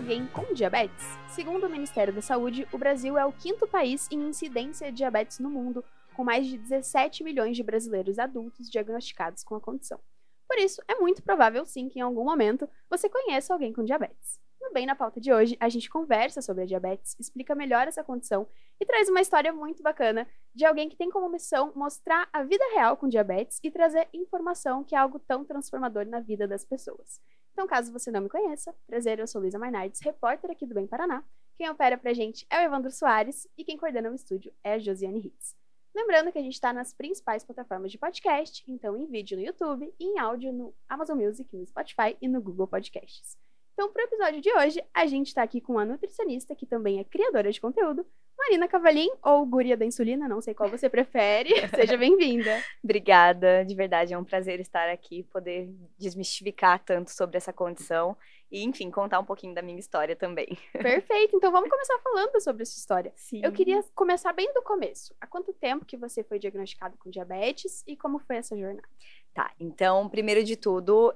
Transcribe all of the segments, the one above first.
alguém com diabetes? Segundo o Ministério da Saúde, o Brasil é o quinto país em incidência de diabetes no mundo, com mais de 17 milhões de brasileiros adultos diagnosticados com a condição. Por isso, é muito provável sim que em algum momento você conheça alguém com diabetes. No Bem na Pauta de hoje, a gente conversa sobre a diabetes, explica melhor essa condição e traz uma história muito bacana de alguém que tem como missão mostrar a vida real com diabetes e trazer informação que é algo tão transformador na vida das pessoas. Então, caso você não me conheça, prazer, eu sou Luísa Mainardes, repórter aqui do Bem Paraná. Quem opera pra gente é o Evandro Soares e quem coordena o estúdio é a Josiane Hitz. Lembrando que a gente está nas principais plataformas de podcast, então em vídeo no YouTube e em áudio no Amazon Music, no Spotify e no Google Podcasts. Então, para o episódio de hoje, a gente está aqui com a nutricionista, que também é criadora de conteúdo, Marina Cavalim, ou Guria da Insulina, não sei qual você prefere. Seja bem-vinda. Obrigada, de verdade, é um prazer estar aqui, poder desmistificar tanto sobre essa condição e, enfim, contar um pouquinho da minha história também. Perfeito, então vamos começar falando sobre essa história. Sim. Eu queria começar bem do começo. Há quanto tempo que você foi diagnosticado com diabetes e como foi essa jornada? Tá, então, primeiro de tudo,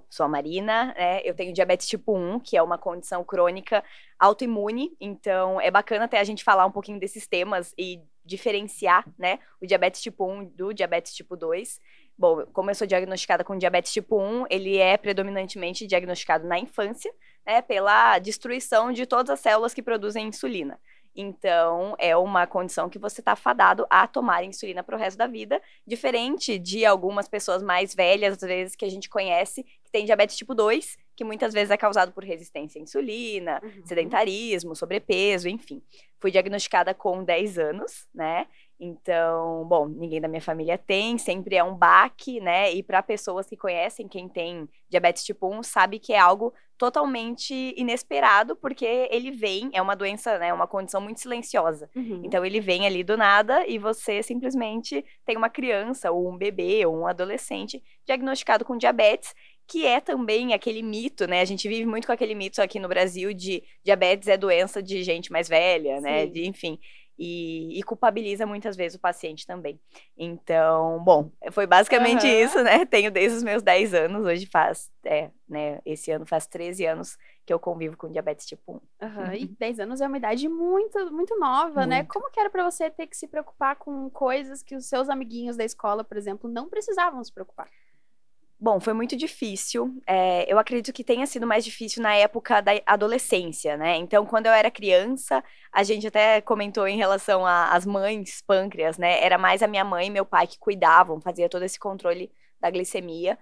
sou a Marina, né, eu tenho diabetes tipo 1, que é uma condição crônica autoimune, então é bacana até a gente falar um pouquinho desses temas e diferenciar, né, o diabetes tipo 1 do diabetes tipo 2. Bom, como eu sou diagnosticada com diabetes tipo 1, ele é predominantemente diagnosticado na infância, né, pela destruição de todas as células que produzem insulina. Então, é uma condição que você está fadado a tomar insulina para o resto da vida, diferente de algumas pessoas mais velhas, às vezes, que a gente conhece, que tem diabetes tipo 2, que muitas vezes é causado por resistência à insulina, sedentarismo, sobrepeso, enfim. Fui diagnosticada com 10 anos, né? Então, bom, ninguém da minha família tem, sempre é um baque, né? E para pessoas que conhecem quem tem diabetes tipo 1, sabe que é algo totalmente inesperado, porque ele vem, é uma doença, né, uma condição muito silenciosa. Então ele vem ali do nada e você simplesmente tem uma criança, ou um bebê, ou um adolescente diagnosticado com diabetes, que é também aquele mito, né, a gente vive muito com aquele mito aqui no Brasil de diabetes é doença de gente mais velha, né, enfim... E culpabiliza muitas vezes o paciente também. Então, bom, foi basicamente isso, né? Tenho desde os meus 10 anos, hoje faz, né? Esse ano faz 13 anos que eu convivo com diabetes tipo 1. E 10 anos é uma idade muito, muito nova, né? Muito. Como que era pra você ter que se preocupar com coisas que os seus amiguinhos da escola, por exemplo, não precisavam se preocupar? Bom, foi muito difícil. Eu acredito que tenha sido mais difícil na época da adolescência, né? Então, quando eu era criança, a gente até comentou em relação às mães pâncreas, né? Era mais a minha mãe e meu pai que cuidavam, fazia todo esse controle da glicemia.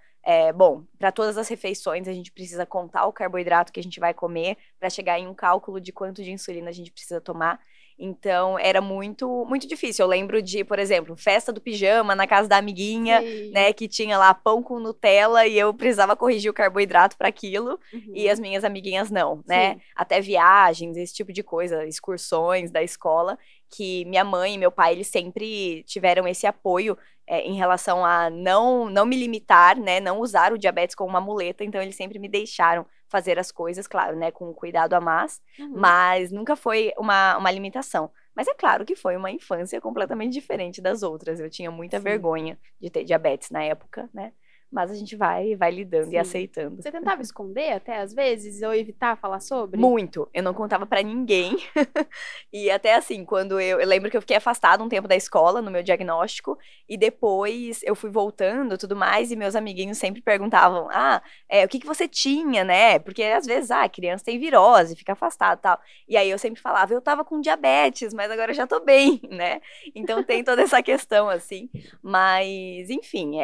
Bom, para todas as refeições, a gente precisa contar o carboidrato que a gente vai comer para chegar em um cálculo de quanto de insulina a gente precisa tomar. Então, era muito, muito difícil. Eu lembro de, por exemplo, festa do pijama na casa da amiguinha, né, que tinha lá pão com Nutella e eu precisava corrigir o carboidrato para aquilo e as minhas amiguinhas não, né? Até viagens, esse tipo de coisa, excursões da escola, que minha mãe e meu pai, eles sempre tiveram esse apoio em relação a não me limitar, né, não usar o diabetes como uma muleta, então eles sempre me deixaram fazer as coisas, claro, né, com cuidado a mais, mas nunca foi uma limitação. Mas é claro que foi uma infância completamente diferente das outras. Eu tinha muita vergonha de ter diabetes na época, né? Mas a gente vai lidando e aceitando. Você tentava esconder até às vezes ou evitar falar sobre? Muito. Eu não contava pra ninguém. E até assim, quando eu lembro que eu fiquei afastada um tempo da escola no meu diagnóstico e depois eu fui voltando e tudo mais e meus amiguinhos sempre perguntavam, o que você tinha, né? Porque às vezes, criança tem virose, fica afastada e tal. E aí eu sempre falava, eu tava com diabetes, mas agora eu já tô bem, né? Então tem toda essa questão, assim. Mas, enfim,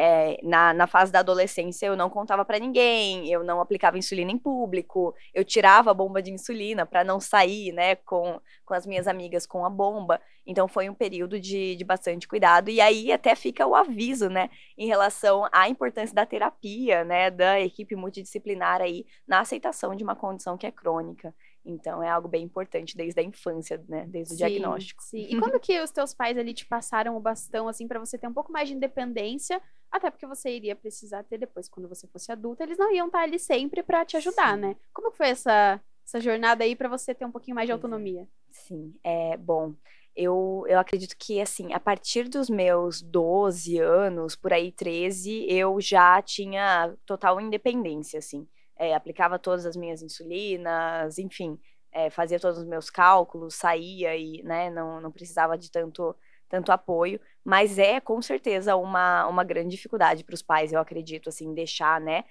na fase da adolescência eu não contava pra ninguém, eu não aplicava insulina em público, eu tirava a bomba de insulina pra não sair, né, com as minhas amigas com a bomba. Então foi um período de bastante cuidado. E aí até fica o aviso, né, em relação à importância da terapia, né, da equipe multidisciplinar aí na aceitação de uma condição que é crônica. Então é algo bem importante desde a infância, né, desde o diagnóstico. Sim. E quando que os teus pais ali te passaram o bastão, assim, pra você ter um pouco mais de independência, até porque você iria precisar ter depois, quando você fosse adulta, eles não iam estar ali sempre pra te ajudar, né? Como que foi essa jornada aí pra você ter um pouquinho mais de autonomia? Sim, bom, eu acredito que, assim, a partir dos meus 12 anos, por aí 13, eu já tinha total independência, assim. aplicava todas as minhas insulinas, enfim, fazia todos os meus cálculos, saía e, né, não precisava de tanto apoio, mas com certeza uma grande dificuldade para os pais, eu acredito, assim, deixar, né,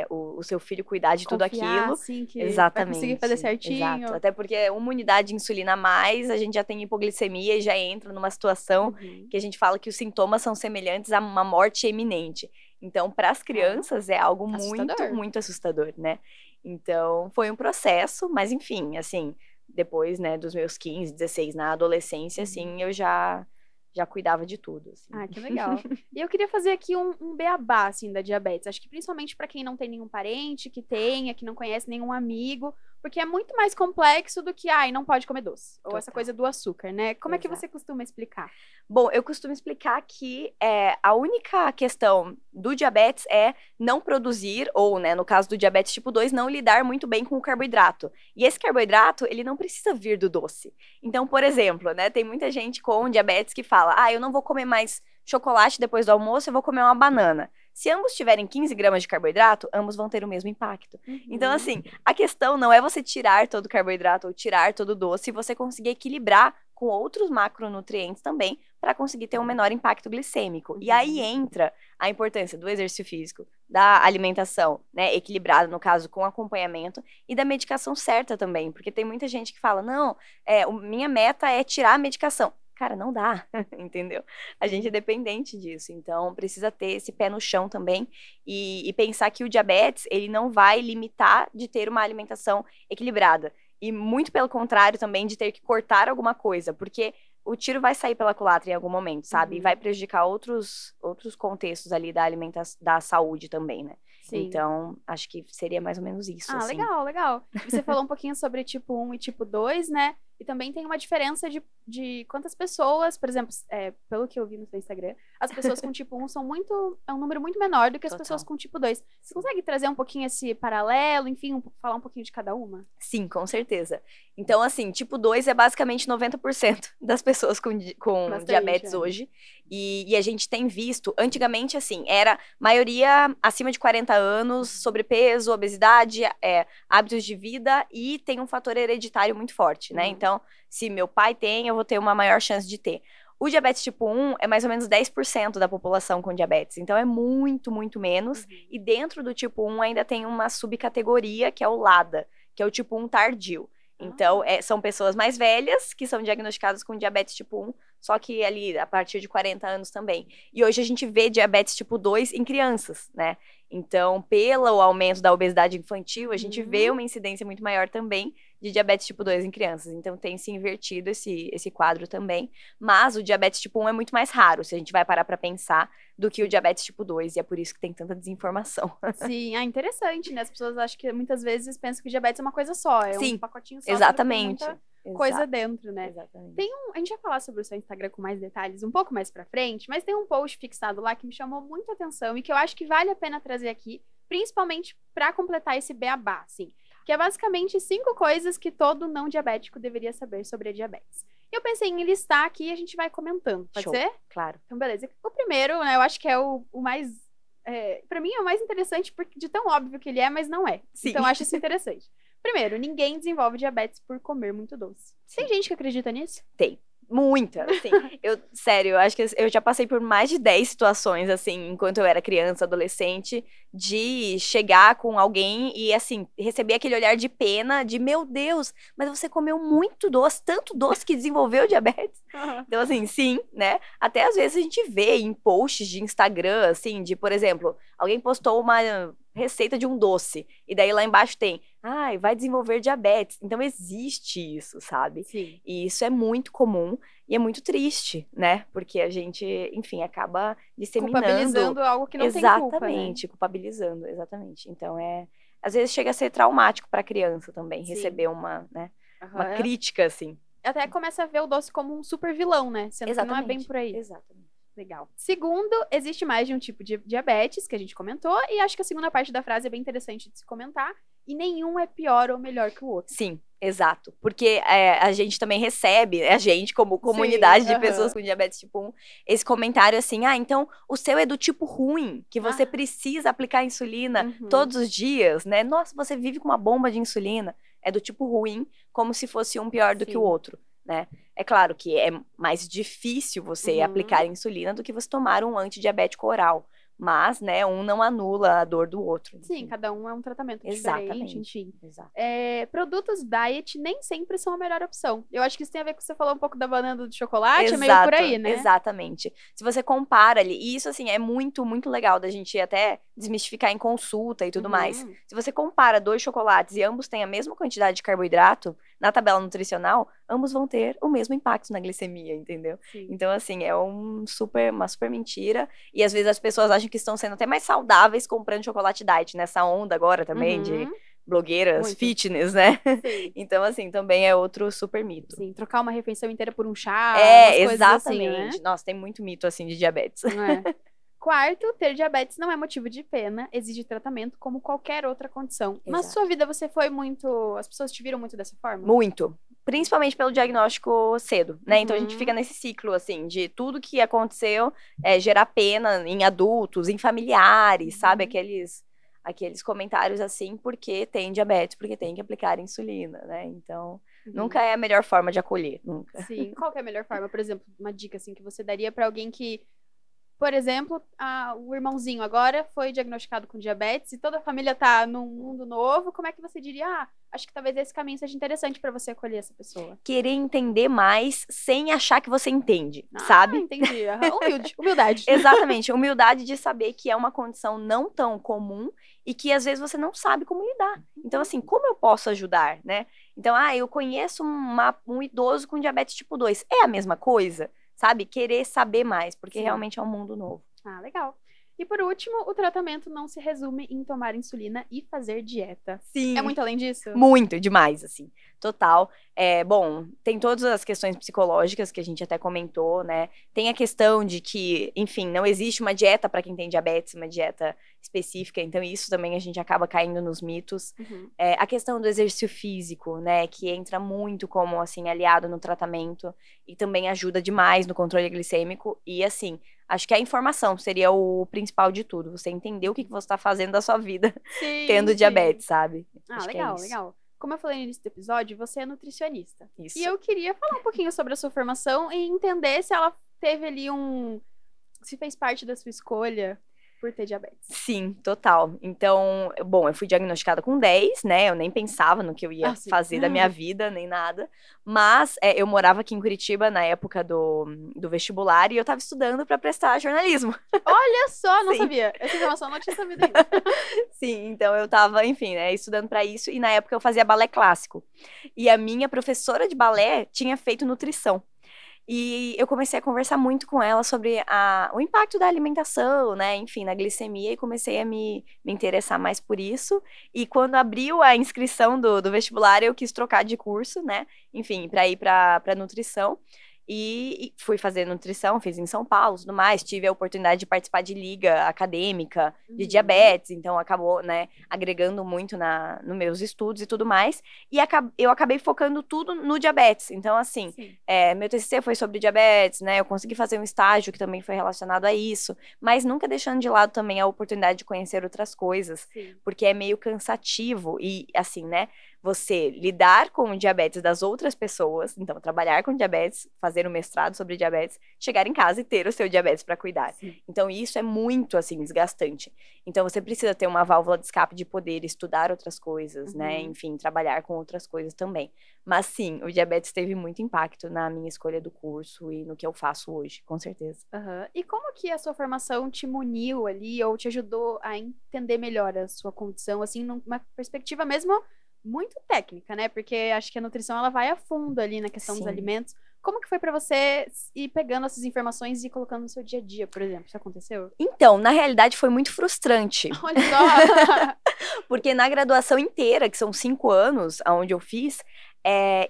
o seu filho cuidar de tudo aquilo. Sim, que exatamente, vai conseguir fazer certinho. Exato. Até porque uma unidade de insulina a mais, a gente já tem hipoglicemia e já entra numa situação que a gente fala que os sintomas são semelhantes a uma morte iminente. Então, para as crianças é algo muito assustador, né? Então, foi um processo, mas enfim, assim, depois, né, dos meus 15, 16, na adolescência, assim, eu já cuidava de tudo, assim. Ah, que legal. E eu queria fazer aqui um beabá, assim, da diabetes. Acho que principalmente para quem não tem nenhum parente que tenha, que não conhece nenhum amigo, porque é muito mais complexo do que, não pode comer doce. Ou essa coisa do açúcar, né? Como é que você costuma explicar? Bom, eu costumo explicar que a única questão do diabetes é não produzir, ou, né, no caso do diabetes tipo 2, não lidar muito bem com o carboidrato. E esse carboidrato, ele não precisa vir do doce. Então, por exemplo, né, tem muita gente com diabetes que fala, eu não vou comer mais chocolate depois do almoço, eu vou comer uma banana. Se ambos tiverem 15 gramas de carboidrato, ambos vão ter o mesmo impacto. Então, assim, a questão não é você tirar todo o carboidrato ou tirar todo o doce, você conseguir equilibrar com outros macronutrientes também, para conseguir ter um menor impacto glicêmico. E aí entra a importância do exercício físico, da alimentação, né, equilibrada, no caso, com acompanhamento, e da medicação certa também, porque tem muita gente que fala, não, minha meta é tirar a medicação. Cara, não dá, entendeu? A gente é dependente disso, então precisa ter esse pé no chão também e pensar que o diabetes, ele não vai limitar de ter uma alimentação equilibrada. E muito pelo contrário também de ter que cortar alguma coisa, porque o tiro vai sair pela culatra em algum momento, sabe? E vai prejudicar outros contextos ali da alimentação, da saúde também, né? Sim. Então, acho que seria mais ou menos isso, assim. Legal. Você falou um pouquinho sobre tipo 1 e tipo 2, né? E também tem uma diferença de quantas pessoas, por exemplo, pelo que eu vi no seu Instagram, as pessoas com tipo 1 é um número muito menor do que as pessoas com tipo 2. Você consegue trazer um pouquinho esse paralelo, enfim, falar um pouquinho de cada uma? Sim, com certeza. Então, assim, tipo 2 é basicamente 90% das pessoas com diabetes hoje. E a gente tem visto, antigamente, assim, era maioria acima de 40 anos, sobrepeso, obesidade, hábitos de vida e tem um fator hereditário muito forte, né? Então, se meu pai tem, eu vou ter uma maior chance de ter. O diabetes tipo 1 é mais ou menos 10% da população com diabetes, então é muito, muito menos. E dentro do tipo 1 ainda tem uma subcategoria, que é o LADA, que é o tipo 1 tardio. Então, são pessoas mais velhas que são diagnosticadas com diabetes tipo 1, só que ali a partir de 40 anos também. E hoje a gente vê diabetes tipo 2 em crianças, né? Então, pelo aumento da obesidade infantil, a gente vê uma incidência muito maior também de diabetes tipo 2 em crianças. Então, tem se invertido esse quadro também. Mas o diabetes tipo 1 é muito mais raro, se a gente vai parar para pensar, do que o diabetes tipo 2. E é por isso que tem tanta desinformação. Sim, interessante, né? As pessoas acham que muitas vezes pensam que o diabetes é uma coisa só. Sim, um pacotinho só. exatamente. Coisa dentro, né? Exatamente. A gente vai falar sobre o seu Instagram com mais detalhes um pouco mais pra frente, mas tem um post fixado lá que me chamou muita atenção e que eu acho que vale a pena trazer aqui, principalmente pra completar esse beabá, assim, que é basicamente 5 coisas que todo não diabético deveria saber sobre a diabetes. Eu pensei em listar aqui e a gente vai comentando, pode ser? Claro. Então, beleza. O primeiro, né, eu acho que é o mais... pra mim é o mais interessante porque de tão óbvio que ele é, mas não é. Sim. Então, eu acho isso interessante. Primeiro, ninguém desenvolve diabetes por comer muito doce. Tem gente que acredita nisso? Tem. Muita, assim. Sério, eu acho que eu já passei por mais de 10 situações, assim, enquanto eu era criança, adolescente, de chegar com alguém e, assim, receber aquele olhar de pena, de, meu Deus, mas você comeu muito doce, tanto doce que desenvolveu diabetes. Então, assim, sim, né? Até às vezes a gente vê em posts de Instagram, assim, de, por exemplo, alguém postou uma receita de um doce, e daí lá embaixo tem, vai desenvolver diabetes. Então existe isso, sabe? Sim. E isso é muito comum e é muito triste, né? Porque a gente, enfim, acaba disseminando. Culpabilizando algo que não tem culpa, né? Exatamente, culpabilizando, exatamente. Então às vezes chega a ser traumático para a criança também, receber uma crítica, assim. Até começa a ver o doce como um super vilão, né? Sendo que não é bem por aí. Exatamente. Legal. Segundo, existe mais de um tipo de diabetes, que a gente comentou, e acho que a segunda parte da frase é bem interessante de se comentar, e nenhum é pior ou melhor que o outro. Sim, Exato, porque a gente também recebe, a gente como comunidade de pessoas com diabetes tipo 1, esse comentário assim, então o seu é do tipo ruim, que você precisa aplicar insulina todos os dias, né? Nossa, você vive com uma bomba de insulina, é do tipo ruim, como se fosse um pior do que o outro, né? É claro que é mais difícil você aplicar insulina do que você tomar um antidiabético oral. Mas, né, um não anula a dor do outro. Enfim. Sim, cada um é um tratamento Exatamente. diferente, enfim. Exato. Produtos diet nem sempre são a melhor opção. Eu acho que isso tem a ver com você falou um pouco da banana do chocolate, Exato, é meio por aí, né? Exatamente. Se você compara ali, e isso, assim, é muito, muito legal da gente até desmistificar em consulta e tudo mais. Se você compara 2 chocolates e ambos têm a mesma quantidade de carboidrato, na tabela nutricional, ambos vão ter o mesmo impacto na glicemia, entendeu? Sim. Então, assim, é uma super mentira. E às vezes as pessoas acham que estão sendo até mais saudáveis comprando chocolate diet, nessa onda agora também de blogueiras fitness, né? Sim. Então, assim, também é outro super mito. Sim, trocar uma refeição inteira por um chá, umas coisas exatamente. Assim, né? Nossa, tem muito mito, assim, de diabetes. Quarto, ter diabetes não é motivo de pena, exige tratamento como qualquer outra condição. Exato. Na sua vida você foi muito... As pessoas te viram muito dessa forma? Muito. Principalmente pelo diagnóstico cedo, né? Então a gente fica nesse ciclo, assim, de tudo que aconteceu gerar pena em adultos, em familiares, sabe? Aqueles comentários assim, porque tem diabetes, porque tem que aplicar insulina, né? Então, nunca é a melhor forma de acolher, nunca. Sim. Qual que é a melhor forma? Por exemplo, uma dica assim que você daria para alguém que... Por exemplo, o irmãozinho agora foi diagnosticado com diabetes e toda a família tá num mundo novo. Como é que você diria, acho que talvez esse caminho seja interessante para você acolher essa pessoa? Querer entender mais sem achar que você entende, sabe? Entendi. Humildade. Exatamente. Humildade de saber que é uma condição não tão comum e que às vezes você não sabe como lidar. Então, assim, como eu posso ajudar, né? Então, eu conheço um idoso com diabetes tipo 2. É a mesma coisa? Sabe? Querer saber mais, porque realmente é um mundo novo. Legal. E por último, o tratamento não se resume em tomar insulina e fazer dieta. Sim. É muito além disso? Muito, demais, assim. Total. Bom, tem todas as questões psicológicas que a gente até comentou, né? Tem a questão de que, enfim, não existe uma dieta para quem tem diabetes, uma dieta específica, então isso também a gente acaba caindo nos mitos. A questão do exercício físico, né? Que entra muito como, assim, aliado no tratamento e também ajuda demais no controle glicêmico e, assim, acho que a informação seria o principal de tudo. Você entender o que você está fazendo da sua vida tendo diabetes, sabe? Legal, legal. Como eu falei no início do episódio, você é nutricionista. Isso. E eu queria falar um pouquinho sobre a sua formação e entender se ela teve ali se fez parte da sua escolha por ter diabetes. Sim, total. Então, bom, eu fui diagnosticada com 10, né? Eu nem pensava no que eu ia fazer da minha vida, nem nada. Mas eu morava aqui em Curitiba na época do vestibular e eu tava estudando para prestar jornalismo. Olha só, não sabia. Essa informação eu não tinha sabido ainda. Sim, então eu tava, enfim, né, estudando para isso e na época eu fazia balé clássico. E a minha professora de balé tinha feito nutrição. E eu comecei a conversar muito com ela sobre o impacto da alimentação, né? Enfim, na glicemia, e comecei a me interessar mais por isso. E quando abriu a inscrição do vestibular, eu quis trocar de curso, né? Enfim, para ir para nutrição. E fui fazer nutrição, fiz em São Paulo e tudo mais. Tive a oportunidade de participar de liga acadêmica de diabetes, então acabou, né, agregando muito nos meus estudos e tudo mais. E eu acabei focando tudo no diabetes. Então, assim, meu TCC foi sobre diabetes, né? Eu consegui fazer um estágio que também foi relacionado a isso, mas nunca deixando de lado também a oportunidade de conhecer outras coisas, porque é meio cansativo e, assim, né? Você lidar com o diabetes das outras pessoas, então trabalhar com diabetes, fazer um mestrado sobre diabetes, chegar em casa e ter o seu diabetes para cuidar. Então isso é muito, assim, desgastante. Então você precisa ter uma válvula de escape de poder estudar outras coisas, né? Enfim, trabalhar com outras coisas também. Mas sim, o diabetes teve muito impacto na minha escolha do curso e no que eu faço hoje, com certeza. E como que a sua formação te muniu ali ou te ajudou a entender melhor a sua condição, assim, numa perspectiva mesmo muito técnica, né? Porque acho que a nutrição, ela vai a fundo ali na questão dos alimentos. Como que foi pra você ir pegando essas informações e colocando no seu dia a dia, por exemplo? Isso aconteceu? Então, na realidade, foi muito frustrante. Olha só! Porque na graduação inteira, que são 5 anos, onde eu fiz,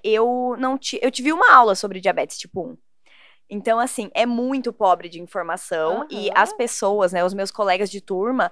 eu tive uma aula sobre diabetes tipo 1. Então, assim, é muito pobre de informação e as pessoas, né, os meus colegas de turma,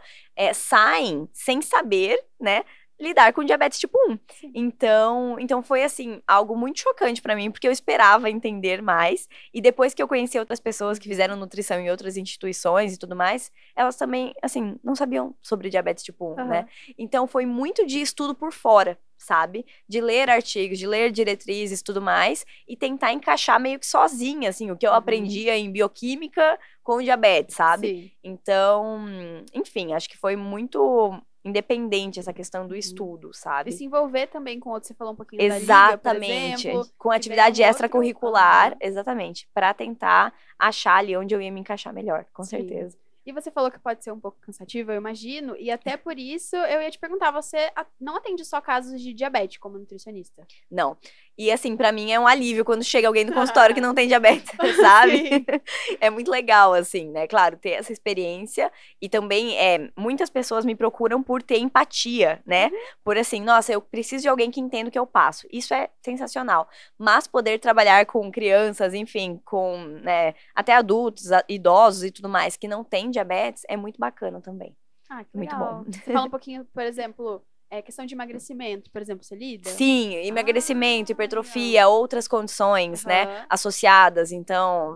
saem sem saber, né, lidar com diabetes tipo 1. Sim. Então foi assim, algo muito chocante pra mim, porque eu esperava entender mais, e depois que eu conheci outras pessoas que fizeram nutrição em outras instituições e tudo mais, elas também, assim, não sabiam sobre diabetes tipo 1, né? Então foi muito de estudo por fora, sabe? De ler artigos, de ler diretrizes e tudo mais, e tentar encaixar meio que sozinha, assim, o que eu aprendia em bioquímica com diabetes, sabe? Sim. Então, enfim, acho que foi muito independente essa questão do estudo, E sabe? se envolver também com outros, você falou um pouquinho da liga, por Exatamente. exemplo. Com que atividade daí é um extracurricular, outro- exatamente, pra tentar achar ali onde eu ia me encaixar melhor, com Sim. certeza. E você falou que pode ser um pouco cansativo, eu imagino, e até por isso eu ia te perguntar, você não atende só casos de diabetes como nutricionista? Não. E assim, pra mim é um alívio quando chega alguém no consultório que não tem diabetes, sabe? Sim. É muito legal, assim, né? Claro, ter essa experiência. E também, muitas pessoas me procuram por ter empatia, né? Por assim, nossa, eu preciso de alguém que entenda o que eu passo. Isso é sensacional. Mas poder trabalhar com crianças, enfim, com, né, até adultos, idosos e tudo mais, que não têm diabetes, é muito bacana também. Ah, que Muito legal. bom. Você fala um pouquinho, por exemplo, questão de emagrecimento, por exemplo, você lida? Sim, emagrecimento, legal. hipertrofia, outras condições, né, associadas. Então,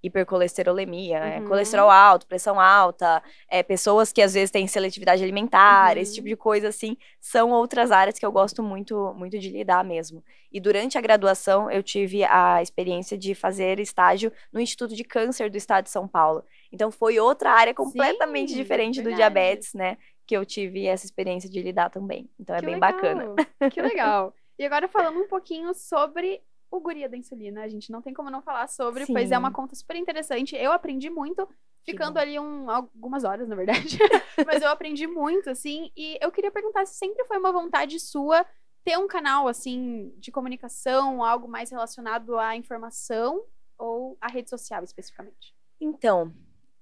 hipercolesterolemia, colesterol alto, pressão alta, pessoas que às vezes têm seletividade alimentar, esse tipo de coisa, assim, são outras áreas que eu gosto muito, muito de lidar mesmo. E durante a graduação, eu tive a experiência de fazer estágio no Instituto de Câncer do Estado de São Paulo. Então, foi outra área completamente Sim, diferente do verdade. diabetes, né, que eu tive essa experiência de lidar também. Então, é Que bem legal, bacana. Que legal. E agora falando um pouquinho sobre o Guria da Insulina, a gente não tem como não falar sobre, pois é uma Sim. conta super interessante. Eu aprendi muito, ficando bom. ali algumas horas, na verdade. Mas eu aprendi muito, assim, e eu queria perguntar se sempre foi uma vontade sua ter um canal, assim, de comunicação, algo mais relacionado à informação ou à rede social, especificamente. Então,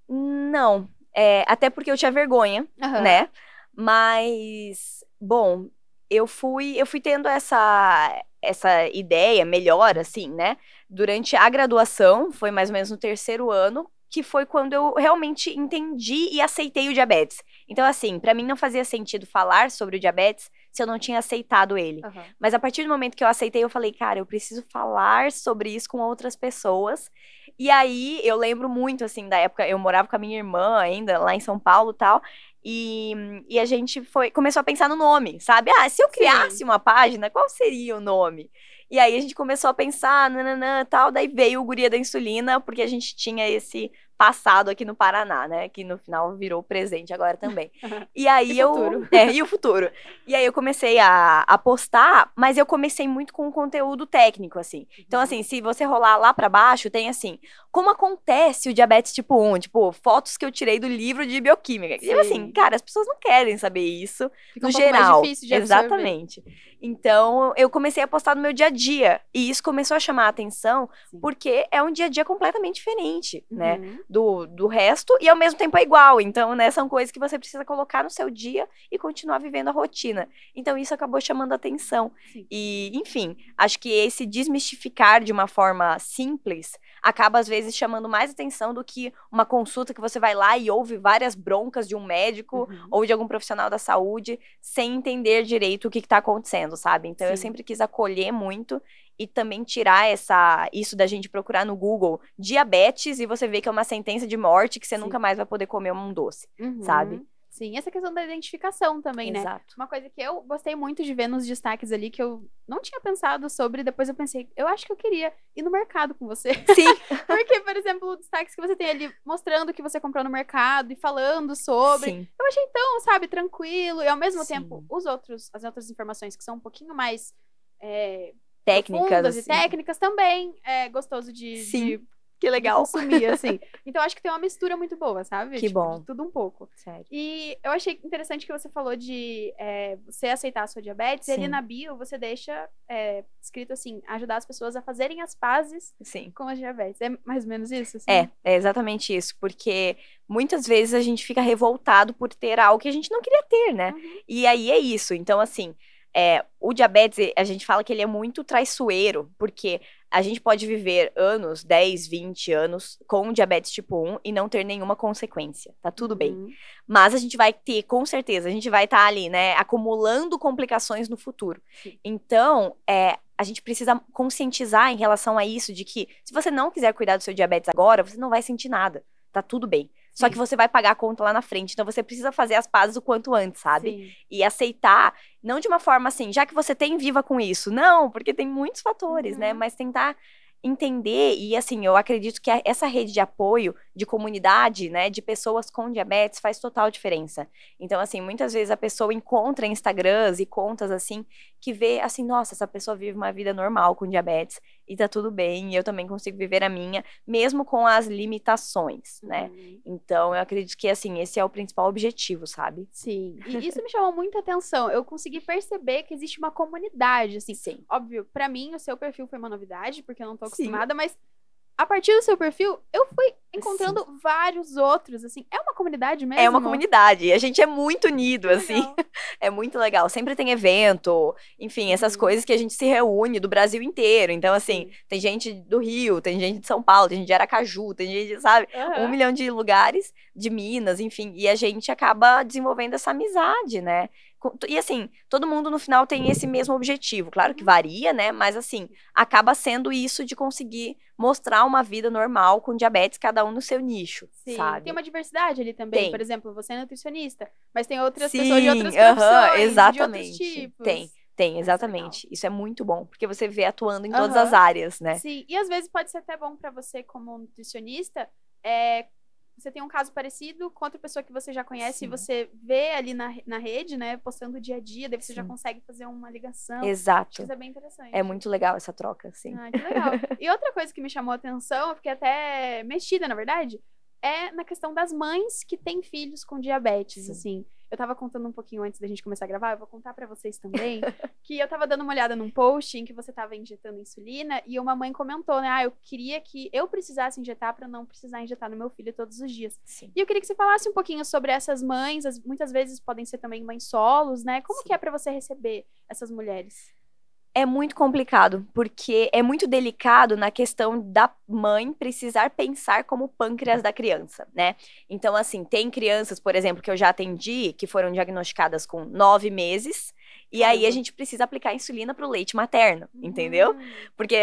não. Até porque eu tinha vergonha, né? Mas, bom, eu fui tendo essa ideia melhor, assim, né? Durante a graduação, foi mais ou menos no 3º ano, que foi quando eu realmente entendi e aceitei o diabetes. Então, assim, pra mim não fazia sentido falar sobre o diabetes se eu não tinha aceitado ele. Mas a partir do momento que eu aceitei, eu falei, cara, eu preciso falar sobre isso com outras pessoas. E aí, eu lembro muito, assim, da época, eu morava com a minha irmã ainda, lá em São Paulo e tal, e a gente começou a pensar no nome, sabe? Ah, se eu criasse uma página, qual seria o nome? E aí a gente começou a pensar, nananã, tal, daí veio o Guria da Insulina, porque a gente tinha esse passado aqui no Paraná, né? Que no final virou presente agora também. E aí e o futuro. E aí eu comecei a postar, mas eu comecei muito com conteúdo técnico, assim. Então, assim, se você rolar lá pra baixo, tem assim, como acontece o diabetes tipo 1? Tipo, fotos que eu tirei do livro de bioquímica. E assim, cara, as pessoas não querem saber isso, Fica no um pouco geral. mais difícil de absorver. Exatamente. Então, eu comecei a postar no meu dia a dia. E isso começou a chamar a atenção, porque é um dia a dia completamente diferente, né? Do resto, e ao mesmo tempo é igual. Então, né, são coisas que você precisa colocar no seu dia e continuar vivendo a rotina. Então, isso acabou chamando a atenção. E, enfim, acho que esse desmistificar de uma forma simples acaba, às vezes, chamando mais atenção do que uma consulta que você vai lá e ouve várias broncas de um médico ou de algum profissional da saúde sem entender direito o que está acontecendo, sabe? Então, eu sempre quis acolher muito e também tirar isso da gente procurar no Google diabetes e você vê que é uma sentença de morte que você nunca mais vai poder comer um doce, sabe? Sim, essa questão da identificação também, né? Exato. Uma coisa que eu gostei muito de ver nos destaques ali, que eu não tinha pensado sobre, depois eu pensei, eu acho que eu queria ir no mercado com você. Sim. Porque, por exemplo, destaques que você tem ali mostrando o que você comprou no mercado e falando sobre. Sim. Eu achei tão, sabe, tranquilo. E ao mesmo tempo, as outras informações que são um pouquinho mais técnicas e técnicas também é gostoso de que legal. De consumir, assim. Então, acho que tem uma mistura muito boa, sabe? Que bom. De tudo um pouco. Sério. E eu achei interessante que você falou de você aceitar a sua diabetes. E ali na bio, você deixa escrito assim, ajudar as pessoas a fazerem as pazes com a diabetes. É mais ou menos isso? Assim? É exatamente isso. Porque muitas vezes a gente fica revoltado por ter algo que a gente não queria ter, né? E aí é isso. Então, assim, o diabetes, a gente fala que ele é muito traiçoeiro, porque a gente pode viver anos, 10, 20 anos, com diabetes tipo 1 e não ter nenhuma consequência. Tá tudo bem. Mas a gente vai ter, com certeza, a gente vai estar ali, né, acumulando complicações no futuro. Sim. Então, a gente precisa conscientizar em relação a isso, de que se você não quiser cuidar do seu diabetes agora, você não vai sentir nada. Tá tudo bem. Só que você vai pagar a conta lá na frente. Então, você precisa fazer as pazes o quanto antes, sabe? Sim. E aceitar, não de uma forma assim, já que você tem, viva com isso. Não, porque tem muitos fatores, né? Mas tentar entender, e assim, eu acredito que essa rede de apoio, de comunidade, né, de pessoas com diabetes faz total diferença. Então, assim, muitas vezes a pessoa encontra Instagrams e contas, assim, que vê, assim, nossa, essa pessoa vive uma vida normal com diabetes e tá tudo bem, e eu também consigo viver a minha, mesmo com as limitações, né? Então, eu acredito que, assim, esse é o principal objetivo, sabe? Sim, e isso me chamou muita atenção. Eu consegui perceber que existe uma comunidade, assim. Sim. Óbvio, pra mim, o seu perfil foi uma novidade, porque eu não tô acostumada, mas a partir do seu perfil, eu fui encontrando vários outros, assim. É uma comunidade mesmo? É uma comunidade. A gente é muito unido, Que assim. legal. É muito legal. Sempre tem evento, enfim, essas coisas que a gente se reúne do Brasil inteiro. Então, assim, tem gente do Rio, tem gente de São Paulo, tem gente de Aracaju, tem gente, sabe? 1 milhão de lugares, de Minas, enfim. E a gente acaba desenvolvendo essa amizade, né? E assim, todo mundo no final tem esse mesmo objetivo. Claro que varia, né? Mas assim, acaba sendo isso de conseguir mostrar uma vida normal com diabetes, cada um no seu nicho, sabe? Tem uma diversidade ali também. Tem. Por exemplo, você é nutricionista, mas tem outras Sim, pessoas de outras profissões, exatamente. de outros tipos. Tem, exatamente. Isso é muito bom, porque você vê atuando em todas as áreas, né? Sim, e às vezes pode ser até bom pra você como nutricionista, você tem um caso parecido com outra pessoa que você já conhece e você vê ali na rede, né, postando o dia a dia, daí você já consegue fazer uma ligação. Exato. Acho que isso é bem interessante. É muito legal essa troca, sim. Ah, que legal. E outra coisa que me chamou a atenção, eu fiquei até mexida, na verdade, é na questão das mães que têm filhos com diabetes, assim. Eu tava contando um pouquinho antes da gente começar a gravar, eu vou contar pra vocês também, que eu tava dando uma olhada num post em que você tava injetando insulina e uma mãe comentou, né, eu queria que eu precisasse injetar pra não precisar injetar no meu filho todos os dias. Sim. E eu queria que você falasse um pouquinho sobre essas mães, muitas vezes podem ser também mães solos, né, como que é pra você receber essas mulheres? É muito complicado, porque é muito delicado na questão da mãe precisar pensar como o pâncreas da criança, né? Então, assim, tem crianças, por exemplo, que eu já atendi, que foram diagnosticadas com 9 meses, e aí a gente precisa aplicar insulina pro leite materno, entendeu? Porque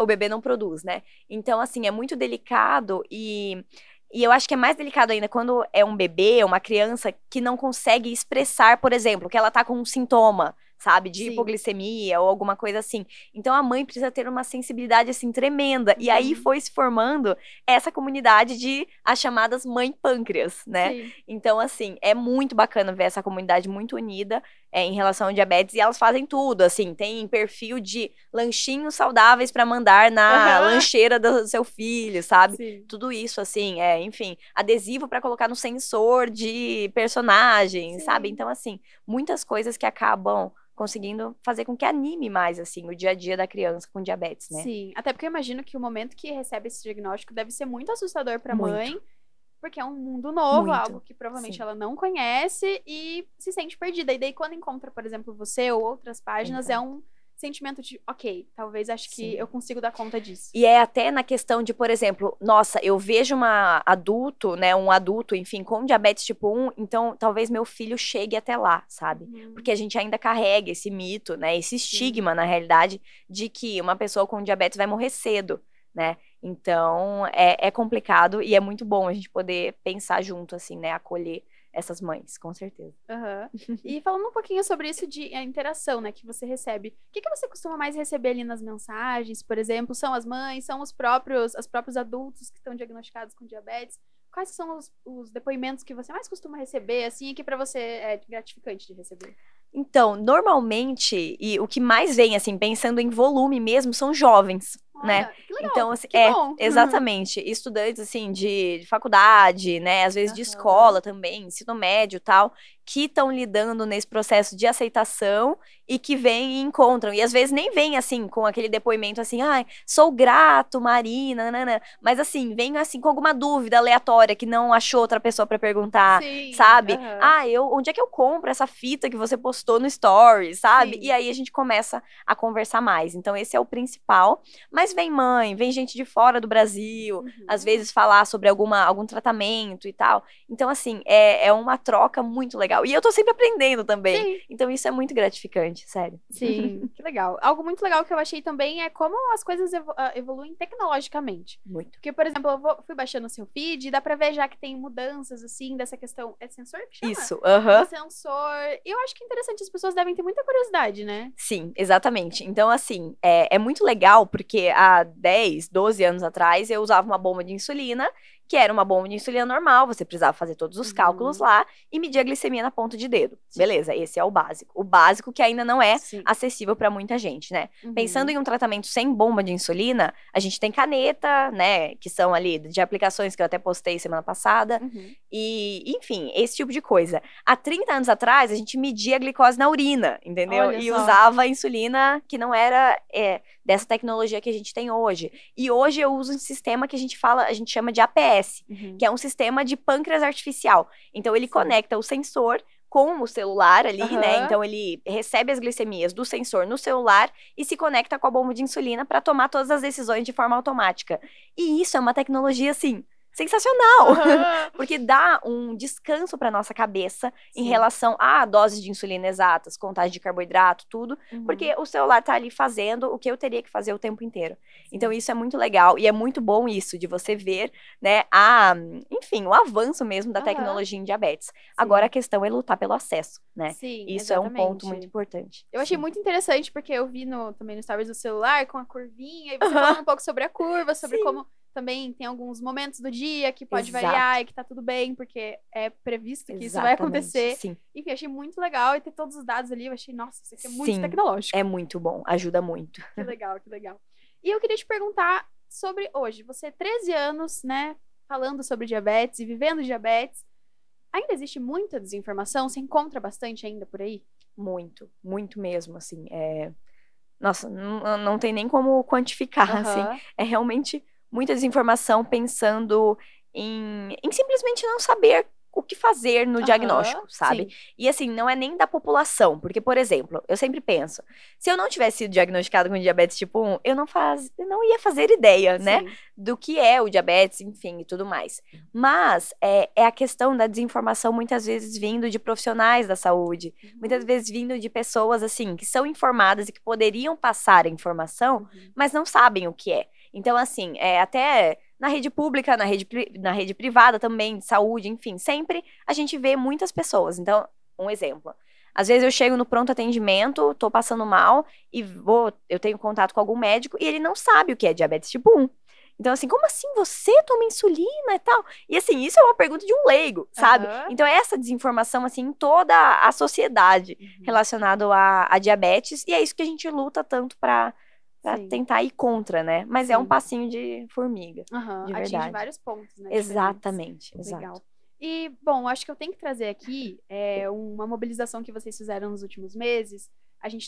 o bebê não produz, né? Então, assim, é muito delicado e eu acho que é mais delicado ainda quando é um bebê, uma criança que não consegue expressar, por exemplo, que ela tá com um sintoma, sabe, de hipoglicemia ou alguma coisa assim. Então a mãe precisa ter uma sensibilidade assim tremenda. E aí foi se formando essa comunidade de as chamadas mãe pâncreas, né? Então assim, é muito bacana ver essa comunidade muito unida em relação ao diabetes e elas fazem tudo, assim, tem perfil de lanchinhos saudáveis para mandar na lancheira do seu filho, sabe? Tudo isso assim, enfim, adesivo para colocar no sensor de personagem, sabe? Então assim, muitas coisas que acabam conseguindo fazer com que anime mais, assim, o dia a dia da criança com diabetes, né? Sim, até porque eu imagino que o momento que recebe esse diagnóstico deve ser muito assustador pra mãe, porque é um mundo novo, algo que provavelmente ela não conhece e se sente perdida. E daí quando encontra, por exemplo, você ou outras páginas, é um sentimento de, ok, talvez acho que eu consigo dar conta disso. E é até na questão de, por exemplo, nossa, eu vejo um adulto, enfim, com diabetes tipo 1, então talvez meu filho chegue até lá, sabe? Porque a gente ainda carrega esse mito, né, esse estigma, na realidade, de que uma pessoa com diabetes vai morrer cedo, né? Então, é complicado e é muito bom a gente poder pensar junto, assim, né, acolher essas mães, com certeza. E falando um pouquinho sobre isso de interação, né, que você recebe. O que você costuma mais receber ali nas mensagens, por exemplo? São as mães, são os próprios adultos que estão diagnosticados com diabetes? Quais são os depoimentos que você mais costuma receber, assim, e que pra você é gratificante de receber? Então, normalmente, e o que mais vem, assim, pensando em volume mesmo, são jovens. né? Olha, que legal, Então, assim, que bom. exatamente. Estudantes, assim, de faculdade, né? Às vezes de escola também, ensino médio e tal, que estão lidando nesse processo de aceitação e que vêm e encontram. E às vezes nem vêm, assim, com aquele depoimento assim, ai, sou grato, Marina, nanana. Mas, assim, vem, assim, com alguma dúvida aleatória que não achou outra pessoa pra perguntar, Sim, sabe? Ah, onde é que eu compro essa fita que você postou no Stories, sabe? Sim. E aí a gente começa a conversar mais. Então, esse é o principal. Mas vem mãe, vem gente de fora do Brasil, às vezes falar sobre algum tratamento e tal. Então, assim, é uma troca muito legal. E eu tô sempre aprendendo também. Sim. Então, isso é muito gratificante, sério. Sim, que legal. Algo muito legal que eu achei também é como as coisas evoluem tecnologicamente. Muito. Porque, por exemplo, fui baixando o seu feed e dá pra ver já que tem mudanças, assim, dessa questão. É sensor que chama? Isso, Do sensor. E eu acho que é interessante, as pessoas devem ter muita curiosidade, né? Sim, exatamente. Então, assim, é muito legal porque há 10, 12 anos atrás eu usava uma bomba de insulina, que era uma bomba de insulina normal, você precisava fazer todos os cálculos lá e medir a glicemia na ponta de dedo. Beleza, esse é o básico. O básico que ainda não é acessível para muita gente, né? Pensando em um tratamento sem bomba de insulina, a gente tem caneta, né, que são ali de aplicações que eu até postei semana passada, e, enfim, esse tipo de coisa. Há 30 anos atrás, a gente media a glicose na urina, entendeu? Olha E só. usava a insulina que não era dessa tecnologia que a gente tem hoje. E hoje eu uso um sistema que a gente chama de APS, que é um sistema de pâncreas artificial. Então, ele conecta o sensor com o celular ali, né? Então, ele recebe as glicemias do sensor no celular e se conecta com a bomba de insulina para tomar todas as decisões de forma automática. E isso é uma tecnologia, assim, sensacional, porque dá um descanso para nossa cabeça em relação a doses de insulina exatas, contagem de carboidrato, tudo, porque o celular tá ali fazendo o que eu teria que fazer o tempo inteiro. Então isso é muito legal e é muito bom isso de você ver, né, enfim, o avanço mesmo da tecnologia em diabetes. Agora a questão é lutar pelo acesso, né? Sim, isso é um ponto muito importante. Eu achei muito interessante porque eu vi também no stories do celular com a curvinha e você falando um pouco sobre a curva, sobre como também tem alguns momentos do dia que pode variar e que tá tudo bem, porque é previsto que isso vai acontecer. Sim. Enfim, achei muito legal e ter todos os dados ali, eu achei, nossa, isso aqui é muito tecnológico. É muito bom, ajuda muito. Que legal, que legal. E eu queria te perguntar sobre hoje, você 13 anos, né, falando sobre diabetes e vivendo diabetes, ainda existe muita desinformação? Você encontra bastante ainda por aí? Muito, muito mesmo, assim, nossa, não tem nem como quantificar, assim, é realmente muita desinformação pensando em simplesmente não saber o que fazer no diagnóstico, sabe? E assim, não é nem da população, porque, por exemplo, eu sempre penso, se eu não tivesse sido diagnosticado com diabetes tipo 1, eu não ia fazer ideia, né, do que é o diabetes, enfim, e tudo mais. Mas é a questão da desinformação muitas vezes vindo de profissionais da saúde, muitas vezes vindo de pessoas, assim, que são informadas e que poderiam passar a informação, mas não sabem o que é. Então, assim, até na rede pública, na rede privada também, de saúde, enfim, sempre a gente vê muitas pessoas. Então, um exemplo. Às vezes eu chego no pronto atendimento, tô passando mal e eu tenho contato com algum médico e ele não sabe o que é diabetes tipo 1. Então, assim, como assim você toma insulina e tal? E, assim, isso é uma pergunta de um leigo, sabe? Então, essa desinformação, assim, em toda a sociedade relacionada a diabetes, e é isso que a gente luta tanto pra tentar ir contra, né? Mas é um passinho de formiga, de verdade. Atinge vários pontos, né? Exatamente, Legal. E, bom, acho que eu tenho que trazer aqui uma mobilização que vocês fizeram nos últimos meses.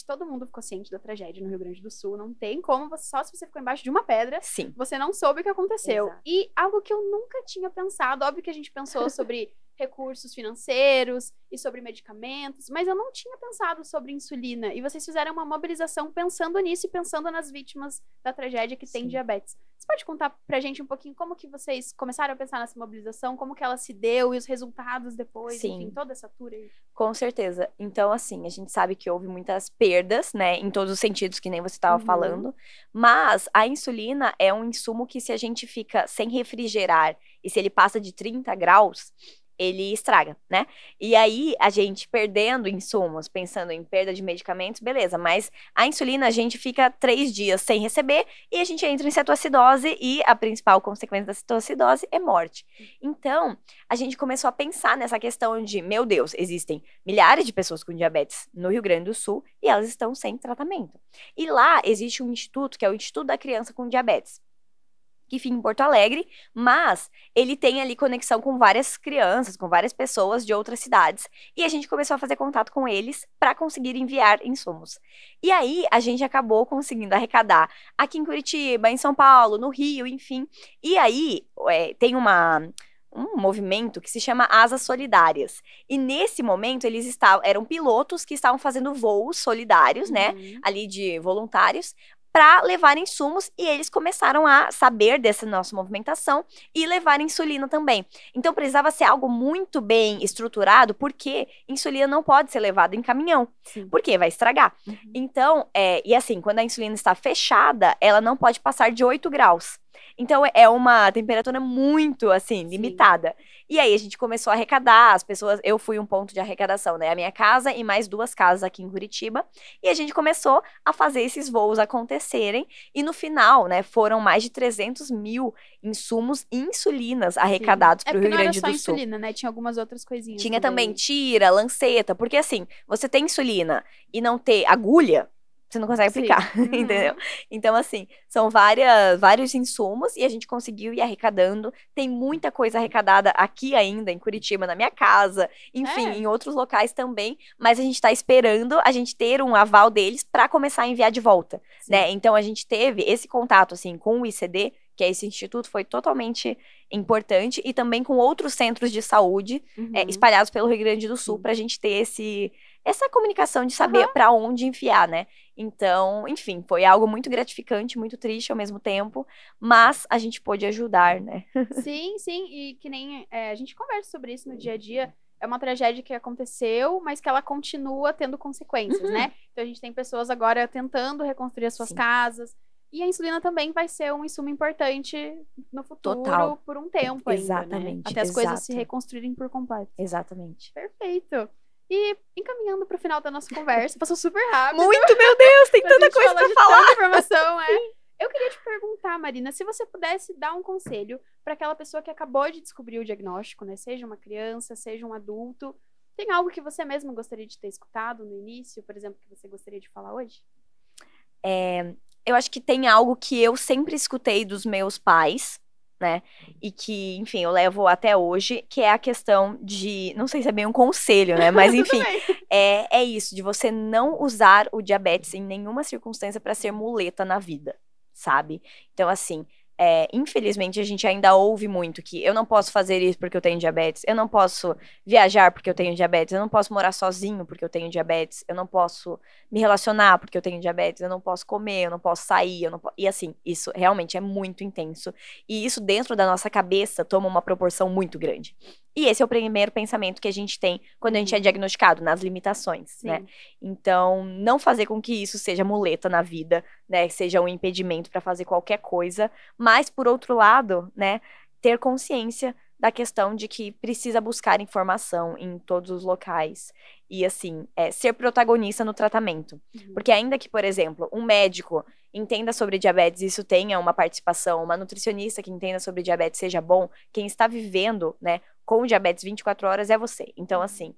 Todo mundo ficou ciente da tragédia no Rio Grande do Sul. Não tem como, só se você ficou embaixo de uma pedra, você não soube o que aconteceu. Exato. E algo que eu nunca tinha pensado, óbvio que a gente pensou sobre recursos financeiros e sobre medicamentos, mas eu não tinha pensado sobre insulina. E vocês fizeram uma mobilização pensando nisso e pensando nas vítimas da tragédia que tem diabetes. Você pode contar pra gente um pouquinho como que vocês começaram a pensar nessa mobilização, como que ela se deu e os resultados depois, enfim, toda essa tour aí? Com certeza. Então, assim, a gente sabe que houve muitas perdas, né, em todos os sentidos, que nem você estava falando, mas a insulina é um insumo que se a gente fica sem refrigerar e se ele passa de 30 graus, ele estraga, né? E aí, a gente perdendo insumos, pensando em perda de medicamentos, beleza, mas a insulina a gente fica 3 dias sem receber e a gente entra em cetoacidose e a principal consequência da cetoacidose é morte. Então, a gente começou a pensar nessa questão de, meu Deus, existem milhares de pessoas com diabetes no Rio Grande do Sul e elas estão sem tratamento. E lá existe um instituto, que é o Instituto da Criança com Diabetes, que fica em Porto Alegre, mas ele tem ali conexão com várias crianças, com várias pessoas de outras cidades. E a gente começou a fazer contato com eles para conseguir enviar insumos. E aí a gente acabou conseguindo arrecadar aqui em Curitiba, em São Paulo, no Rio, enfim. E aí tem um movimento que se chama Asas Solidárias. E nesse momento eles eram pilotos que estavam fazendo voos solidários, né, ali de voluntários, para levar insumos, e eles começaram a saber dessa nossa movimentação e levar insulina também. Então precisava ser algo muito bem estruturado, porque insulina não pode ser levada em caminhão, porque vai estragar. Então, e assim, quando a insulina está fechada, ela não pode passar de 8 graus. Então, é uma temperatura muito, assim, limitada. E aí, a gente começou a arrecadar, as pessoas... Eu fui um ponto de arrecadação, né? A minha casa e mais 2 casas aqui em Curitiba. E a gente começou a fazer esses voos acontecerem. E no final, né, foram mais de 300 mil insumos e insulinas arrecadados para o Rio Grande do Sul. Não era só insulina, né? Tinha algumas outras coisinhas. Tinha também tira, lanceta. Porque, assim, você tem insulina e não ter agulha, você não consegue aplicar, entendeu? Então, assim, são vários insumos e a gente conseguiu ir arrecadando. Tem muita coisa arrecadada aqui ainda, em Curitiba, na minha casa, enfim, em outros locais também. Mas a gente tá esperando a gente ter um aval deles para começar a enviar de volta, né? Então, a gente teve esse contato, assim, com o ICD, que é esse instituto, foi totalmente importante, e também com outros centros de saúde espalhados pelo Rio Grande do Sul, para a gente ter essa comunicação de saber para onde enfiar, né? Então, enfim, foi algo muito gratificante, muito triste ao mesmo tempo, mas a gente pôde ajudar, né? Sim, e que nem a gente conversa sobre isso no dia a dia. É uma tragédia que aconteceu, mas que ela continua tendo consequências, né? Então a gente tem pessoas agora tentando reconstruir as suas casas. E a insulina também vai ser um insumo importante no futuro, por um tempo ainda, né? Até as coisas se reconstruírem por completo. Exatamente. Perfeito. E encaminhando para o final da nossa conversa, passou super rápido. Muito, meu Deus, tem tanta coisa para falar. Tanta informação, Eu queria te perguntar, Marina, se você pudesse dar um conselho para aquela pessoa que acabou de descobrir o diagnóstico, né? Seja uma criança, seja um adulto. Tem algo que você mesmo gostaria de ter escutado no início, por exemplo, que você gostaria de falar hoje? Eu acho que tem algo que eu sempre escutei dos meus pais, né? E que, enfim, eu levo até hoje, que é a questão de... Não sei se é bem um conselho, né? Mas, enfim, é isso, de você não usar o diabetes em nenhuma circunstância para ser muleta na vida, sabe? Então, assim... infelizmente, a gente ainda ouve muito que eu não posso fazer isso porque eu tenho diabetes, eu não posso viajar porque eu tenho diabetes, eu não posso morar sozinho porque eu tenho diabetes, eu não posso me relacionar porque eu tenho diabetes, eu não posso comer, eu não posso sair, E assim, isso realmente é muito intenso. E isso dentro da nossa cabeça toma uma proporção muito grande. E esse é o primeiro pensamento que a gente tem quando a gente é diagnosticado, nas limitações, né? Então, não fazer com que isso seja muleta na vida, né? Seja um impedimento para fazer qualquer coisa. Mas, por outro lado, né? Ter consciência da questão de que precisa buscar informação em todos os locais. E, assim, ser protagonista no tratamento. Porque ainda que, por exemplo, um médico entenda sobre diabetes, isso tenha uma participação, uma nutricionista que entenda sobre diabetes seja bom, quem está vivendo, né, com diabetes 24 horas é você. Então, assim,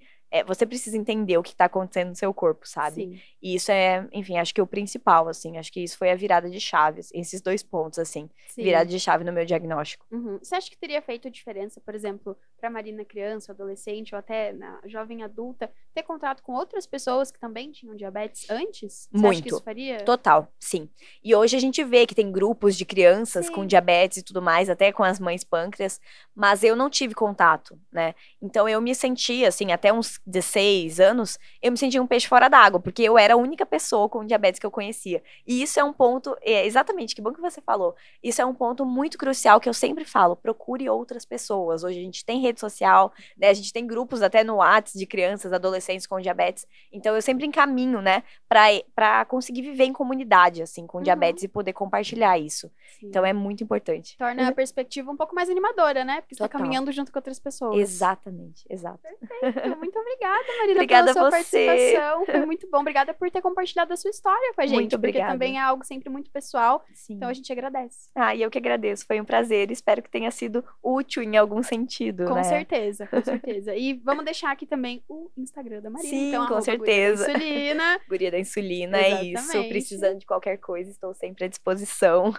você precisa entender o que está acontecendo no seu corpo, sabe? E isso enfim, acho que é o principal, assim, acho que isso foi a virada de chave, esses 2 pontos, assim, virada de chave no meu diagnóstico. Você acha que teria feito diferença, por exemplo, para Marina criança, adolescente ou até na jovem adulta, ter contato com outras pessoas que também tinham diabetes antes? Você acha que isso faria? Total, sim. E hoje a gente vê que tem grupos de crianças com diabetes e tudo mais, até com as mães pâncreas, mas eu não tive contato, né? Então eu me sentia, assim, até uns 16 anos, eu me sentia um peixe fora d'água, porque eu era a única pessoa com diabetes que eu conhecia. E isso é um ponto, exatamente, que bom que você falou. Isso é um ponto muito crucial que eu sempre falo, procure outras pessoas. Hoje a gente tem rede social, né? A gente tem grupos até no WhatsApp de crianças, adolescentes com diabetes. Então eu sempre encaminho, né, para conseguir viver em comunidade, assim, com diabetes e poder compartilhar isso. Sim. Então é muito importante. Torna a perspectiva um pouco mais animadora, né? Porque você tá Total. caminhando junto com outras pessoas. Exatamente, exato. Perfeito. Muito obrigada, Marina, Obrigada pela sua a você. participação. Foi muito bom. Obrigada por ter compartilhado a sua história com a gente. Muito porque obrigada. também é algo sempre muito pessoal. Sim. Então a gente agradece. Ah, e eu que agradeço. Foi um prazer. Espero que tenha sido útil em algum sentido, Com né? certeza, com certeza. E vamos deixar aqui também o Instagram da Marina. Sim, então, com @Guria da certeza. Insulina. Guria da Insulina, é isso. Exatamente. Precisando de qualquer coisa, estou sempre à disposição.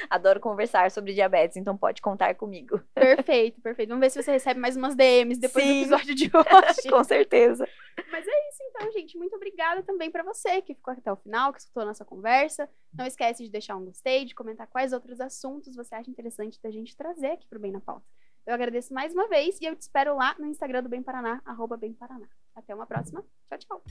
Adoro conversar sobre diabetes, então pode contar comigo. Perfeito, perfeito. Vamos ver se você recebe mais umas DMs depois do Sim. episódio de hoje. Com certeza. Mas é isso então, gente. Muito obrigada também pra você que ficou até o final, que escutou a nossa conversa. Não esquece de deixar um gostei, de comentar quais outros assuntos você acha interessante da gente trazer aqui pro Bem na Pauta. Eu agradeço mais uma vez e eu te espero lá no Instagram do Bem Paraná, @BemParaná. Até uma próxima. Tchau, tchau.